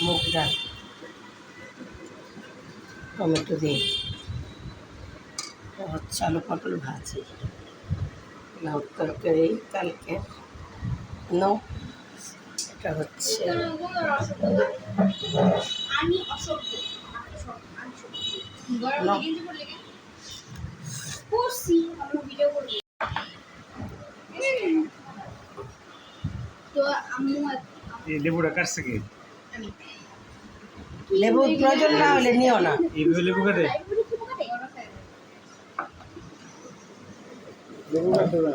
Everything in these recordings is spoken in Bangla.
মুগ ডাল টমেটো দিয়ে হচ্ছে আলু পটল ভাজি লাউ তরকারি কালকে নো এটা হচ্ছে লেবুটা কাটছে কি লেবু প্রয়োজন না হলে নিও না এইভাবে লেবু কাটে লেবু কাটতে না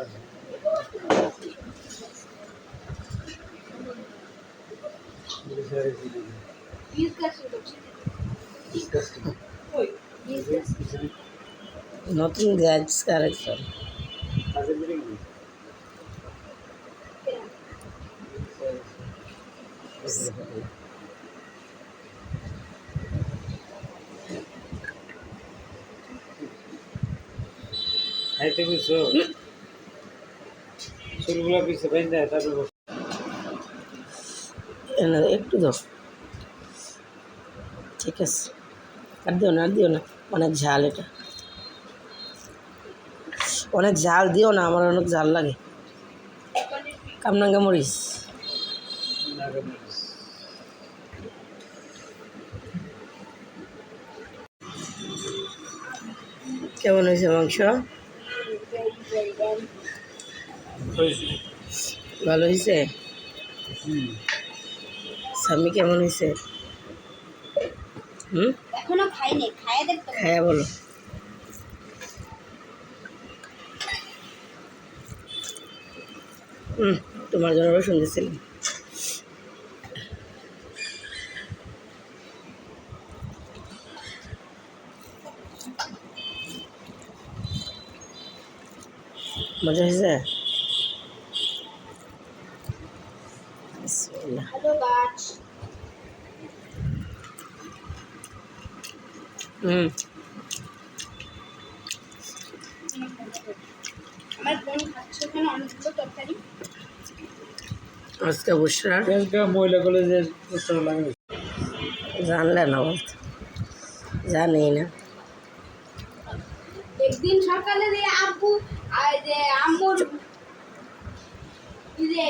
নতুন গ্যাস কারেকশন খাইতে বুঝছো চুলগুলো পিছিয়ে বাইন দেয় তারপর একটু দাও ঠিক আছে আর দিও না অনেক ঝাল এটা অনেক ঝাল দিও না আমার অনেক ঝাল লাগে কামরাঙ্গা মরিচ কেমন হয়েছে মাংস ভালো হয়েছে স্বামী কেমন হয়েছে এখনো খাইনি খাইয়ে দেখতে খায়া বলো তোমার জন্য রসুন দিয়েছিলাম মজা হয়েছে বিসমিল্লাহ হ্যালো গাছ আমার বোন খাচ্ছে ওখানে অনেকগুলো তরকারি আজকে বুসরার মহিলা কলেজের পোস্টার লাগানো জানলে না বলতো জানি না একদিন সকালে যে আব্বু আর যে আম্মুর যে